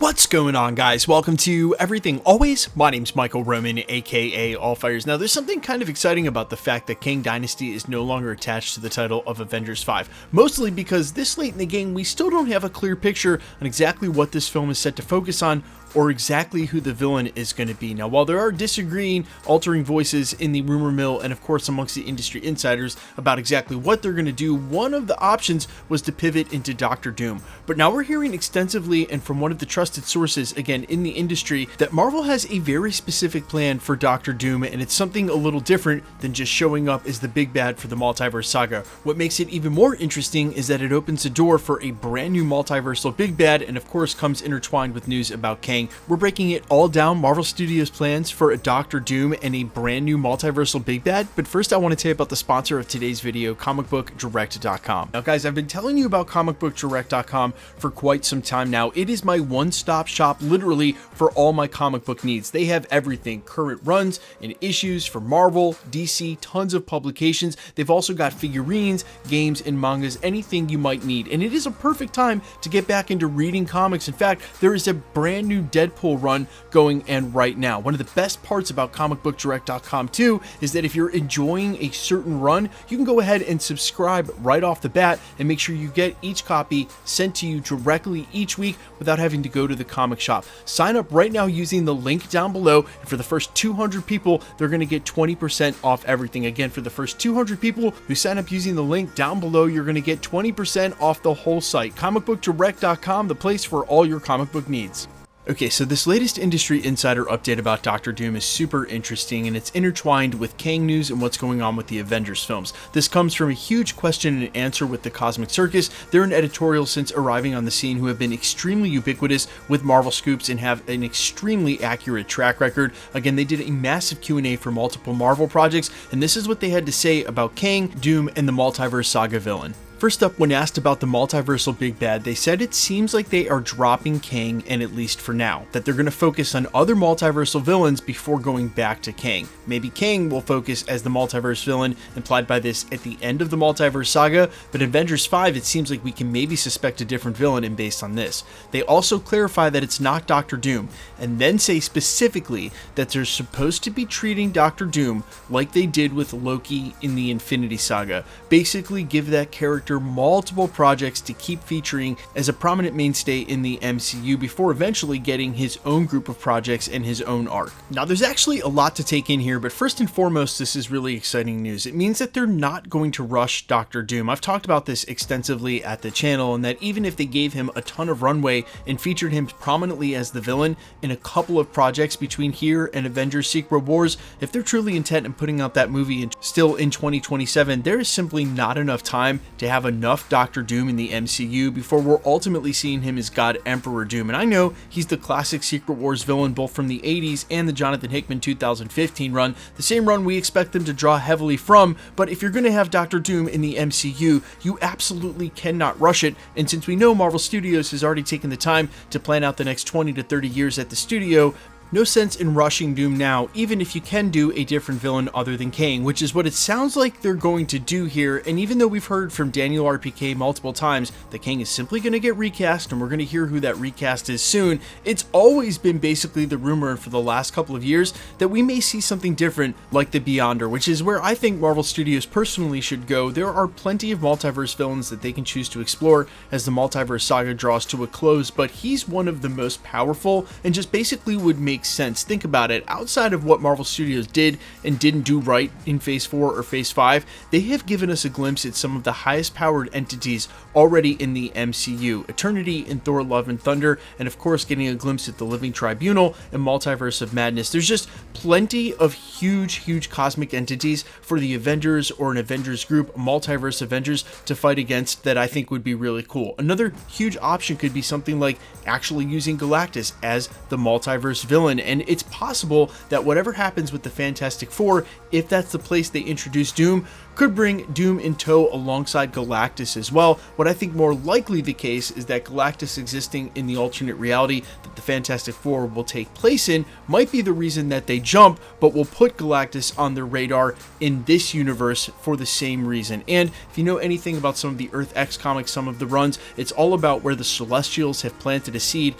What's going on, guys? Welcome to Everything Always. My name's Michael Roman, aka Allfires. Now, there's something kind of exciting about the fact that Kang Dynasty is no longer attached to the title of Avengers 5, mostly because this late in the game, we still don't have a clear picture on exactly what this film is set to focus on, or exactly who the villain is going to be. Now, while there are disagreeing, altering voices in the rumor mill and of course amongst the industry insiders about exactly what they're going to do, one of the options was to pivot into Doctor Doom. But now we're hearing extensively and from one of the trusted sources, again in the industry, that Marvel has a very specific plan for Doctor Doom, and it's something a little different than just showing up as the big bad for the Multiverse Saga. What makes it even more interesting is that it opens the door for a brand new multiversal big bad, and of course comes intertwined with news about Kang. We're breaking it all down, Marvel Studios' plans for a Doctor Doom and a brand new multiversal big bad. But first I want to tell you about the sponsor of today's video, comicbookdirect.com. Now guys, I've been telling you about comicbookdirect.com for quite some time now. It is my one-stop shop literally for all my comic book needs. They have everything, current runs and issues for Marvel, DC, tons of publications. They've also got figurines, games, and mangas, anything you might need. And it is a perfect time to get back into reading comics. In fact, there is a brand new Deadpool run going and right now. One of the best parts about comicbookdirect.com too is that if you're enjoying a certain run, you can go ahead and subscribe right off the bat and make sure you get each copy sent to you directly each week without having to go to the comic shop. Sign up right now using the link down below, and for the first 200 people, they're going to get 20% off everything. Again, for the first 200 people who sign up using the link down below, you're going to get 20% off the whole site. Comicbookdirect.com, the place for all your comic book needs. Okay, so this latest industry insider update about Doctor Doom is super interesting, and it's intertwined with Kang news and what's going on with the Avengers films. This comes from a huge question and answer with the Cosmic Circus. They're an editorial since arriving on the scene who have been extremely ubiquitous with Marvel scoops and have an extremely accurate track record. Again, they did a massive Q&A for multiple Marvel projects, and this is what they had to say about Kang, Doom, and the Multiverse Saga villain. First up, when asked about the multiversal big bad, they said it seems like they are dropping Kang, and at least for now, that they're going to focus on other multiversal villains before going back to Kang. Maybe Kang will focus as the multiverse villain implied by this at the end of the Multiverse Saga, but in Avengers 5 it seems like we can maybe suspect a different villain and based on this. They also clarify that it's not Doctor Doom, and then say specifically that they're supposed to be treating Doctor Doom like they did with Loki in the Infinity Saga. Basically give that character multiple projects to keep featuring as a prominent mainstay in the MCU before eventually getting his own group of projects and his own arc. Now there's actually a lot to take in here, but first and foremost, this is really exciting news. It means that they're not going to rush Doctor Doom. I've talked about this extensively at the channel, and that even if they gave him a ton of runway and featured him prominently as the villain in a couple of projects between here and Avengers Secret Wars, if they're truly intent on putting out that movie still in 2027, there is simply not enough time to have enough Doctor Doom in the MCU before we're ultimately seeing him as God Emperor Doom. And I know he's the classic Secret Wars villain both from the 80s and the Jonathan Hickman 2015 run, the same run we expect them to draw heavily from, but if you're going to have Doctor Doom in the MCU, you absolutely cannot rush it, and since we know Marvel Studios has already taken the time to plan out the next 20 to 30 years at the studio, no sense in rushing Doom now, even if you can do a different villain other than Kang, which is what it sounds like they're going to do here. And even though we've heard from Daniel RPK multiple times that Kang is simply going to get recast, and we're going to hear who that recast is soon, it's always been basically the rumor for the last couple of years that we may see something different like the Beyonder, which is where I think Marvel Studios personally should go. There are plenty of multiverse villains that they can choose to explore as the Multiverse Saga draws to a close, but he's one of the most powerful and just basically would make sense. Think about it. Outside of what Marvel Studios did and didn't do right in Phase 4 or Phase 5, they have given us a glimpse at some of the highest powered entities already in the MCU. Eternity in Thor Love and Thunder, and of course getting a glimpse at the Living Tribunal and Multiverse of Madness. There's just plenty of huge cosmic entities for the Avengers or an Avengers group, Multiverse Avengers, to fight against that I think would be really cool. Another huge option could be something like actually using Galactus as the multiverse villain. And it's possible that whatever happens with the Fantastic Four, if that's the place they introduce Doom, could bring Doom in tow alongside Galactus as well. What I think more likely the case is that Galactus existing in the alternate reality that the Fantastic Four will take place in might be the reason that they jump, but will put Galactus on their radar in this universe for the same reason. And if you know anything about some of the Earth X comics, some of the runs, it's all about where the Celestials have planted a seed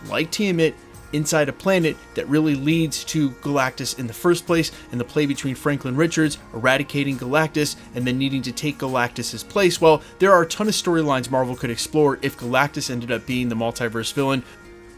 like Tiamat, inside a planet that really leads to Galactus in the first place, and the play between Franklin Richards eradicating Galactus and then needing to take Galactus's place. Well, there are a ton of storylines Marvel could explore if Galactus ended up being the multiverse villain.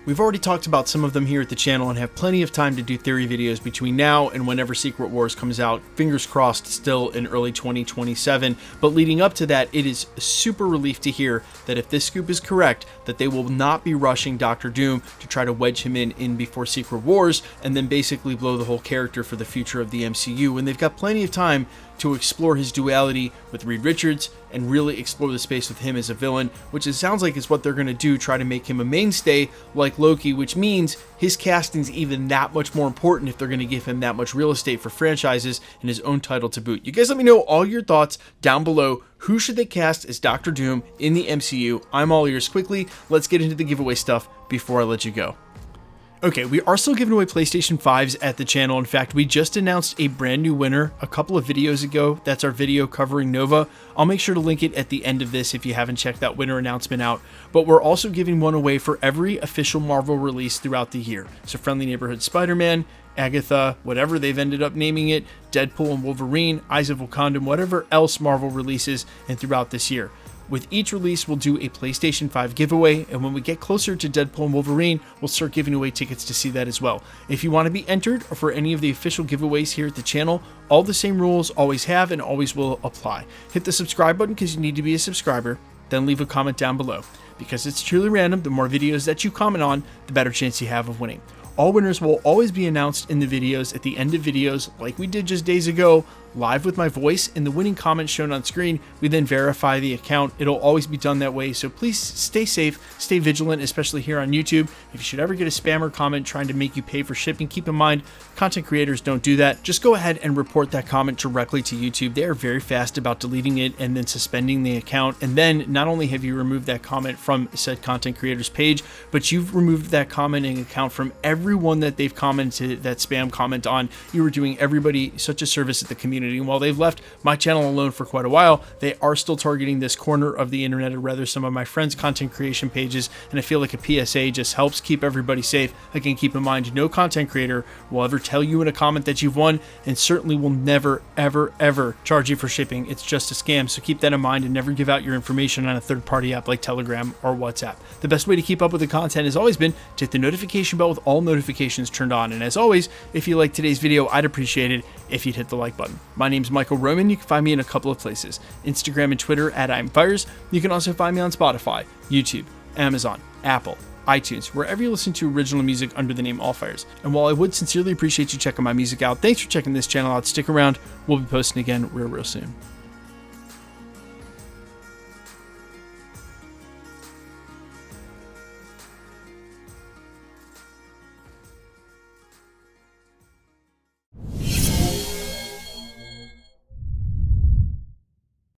We've already talked about some of them here at the channel and have plenty of time to do theory videos between now and whenever Secret Wars comes out. Fingers crossed still in early 2027. But leading up to that, it is a super relief to hear that if this scoop is correct, that they will not be rushing Doctor Doom to try to wedge him in before Secret Wars and then basically blow the whole character for the future of the MCU, when they've got plenty of time to explore his duality with Reed Richards and really explore the space with him as a villain, which it sounds like is what they're going to do, try to make him a mainstay like Loki, which means his casting's even that much more important if they're going to give him that much real estate for franchises and his own title to boot. You guys let me know all your thoughts down below. Who should they cast as Doctor Doom in the MCU? I'm all ears. Quickly, let's get into the giveaway stuff before I let you go. Okay, we are still giving away PlayStation 5s at the channel. In fact, we just announced a brand new winner a couple of videos ago. That's our video covering Nova. I'll make sure to link it at the end of this if you haven't checked that winner announcement out. But we're also giving one away for every official Marvel release throughout the year. So Friendly Neighborhood Spider-Man, Agatha, whatever they've ended up naming it, Deadpool and Wolverine, Eyes of Wakanda, whatever else Marvel releases and throughout this year. With each release, we'll do a PlayStation 5 giveaway, and when we get closer to Deadpool and Wolverine, we'll start giving away tickets to see that as well. If you want to be entered for any of the official giveaways here at the channel, all the same rules always have and always will apply. Hit the subscribe button because you need to be a subscriber, then leave a comment down below. Because it's truly random, the more videos that you comment on, the better chance you have of winning. All winners will always be announced in the videos at the end of videos, like we did just days ago, live with my voice, and the winning comment shown on screen. We then verify the account. It'll always be done that way, so please stay safe, stay vigilant, especially here on YouTube. If you should ever get a spammer comment trying to make you pay for shipping, keep in mind, content creators don't do that. Just go ahead and report that comment directly to YouTube. They are very fast about deleting it and then suspending the account, and then not only have you removed that comment from said content creator's page, but you've removed that commenting account from everyone that they've commented that spam comment on. You are doing everybody such a service at the community. And while they've left my channel alone for quite a while, they are still targeting this corner of the internet, or rather some of my friends' content creation pages, and I feel like a PSA just helps keep everybody safe. Again, keep in mind, no content creator will ever tell you in a comment that you've won, and certainly will never, ever, ever charge you for shipping. It's just a scam, so keep that in mind and never give out your information on a third-party app like Telegram or WhatsApp. The best way to keep up with the content has always been to hit the notification bell with all notifications turned on, and as always, if you like today's video, I'd appreciate it if you'd hit the like button. My name's Michael Roman. You can find me in a couple of places, Instagram and Twitter at I'mFires. You can also find me on Spotify, YouTube, Amazon, Apple, iTunes, wherever you listen to original music under the name Allfires. And while I would sincerely appreciate you checking my music out, thanks for checking this channel out. Stick around. We'll be posting again real soon.